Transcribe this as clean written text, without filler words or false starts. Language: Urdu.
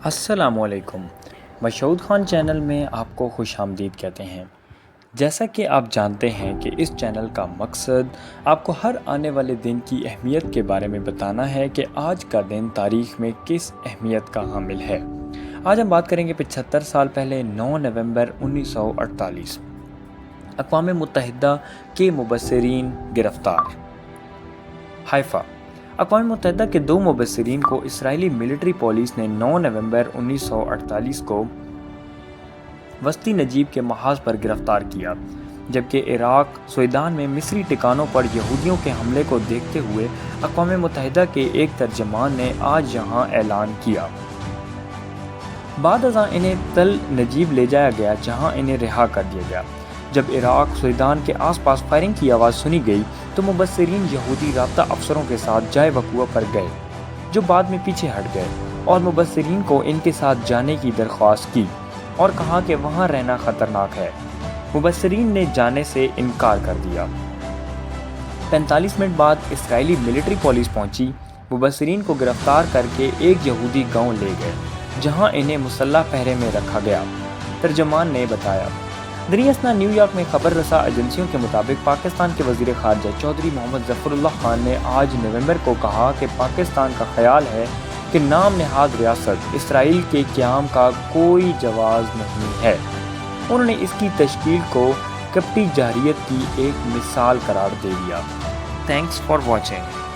السلام علیکم۔ مشہود خان چینل میں آپ کو خوش آمدید کہتے ہیں۔ جیسا کہ آپ جانتے ہیں کہ اس چینل کا مقصد آپ کو ہر آنے والے دن کی اہمیت کے بارے میں بتانا ہے کہ آج کا دن تاریخ میں کس اہمیت کا حامل ہے۔ آج ہم بات کریں گے 75 سال پہلے 9 نومبر 1948 اقوام متحدہ کے مبصرین گرفتار۔ حیفا۔ اقوام متحدہ کے 2 مبصرین کو اسرائیلی ملٹری پولیس نے 9 نومبر 1948 کو وسطی نجیب کے محاذ پر گرفتار کیا، جبکہ عراق سویدان میں مصری ٹھکانوں پر یہودیوں کے حملے کو دیکھتے ہوئے اقوام متحدہ کے ایک ترجمان نے آج یہاں اعلان کیا۔ بعد ازاں انہیں تل نجیب لے جایا گیا، جہاں انہیں رہا کر دیا گیا۔ جب عراق سویدان کے آس پاس فائرنگ کی آواز سنی گئی تو مبصرین یہودی رابطہ افسروں کے ساتھ جائے وقوع پر گئے، جو بعد میں پیچھے ہٹ گئے اور مبصرین کو ان کے ساتھ جانے کی درخواست کی اور کہا کہ وہاں رہنا خطرناک ہے۔ مبصرین نے جانے سے انکار کر دیا۔ 45 منٹ بعد اسرائیلی ملٹری پولیس پہنچی، مبصرین کو گرفتار کر کے ایک یہودی گاؤں لے گئے، جہاں انہیں مسلح پہرے میں رکھا گیا، ترجمان نے بتایا۔ دریں اثنا نیو یارک میں خبر رساں ایجنسیوں کے مطابق پاکستان کے وزیر خارجہ چودھری محمد ظفر اللہ خان نے آج نومبر کو کہا کہ پاکستان کا خیال ہے کہ نام نہاد ریاست اسرائیل کے قیام کا کوئی جواز نہیں ہے۔ انہوں نے اس کی تشکیل کو کپٹی جارحیت کی ایک مثال قرار دے دیا۔ Thanks for watching.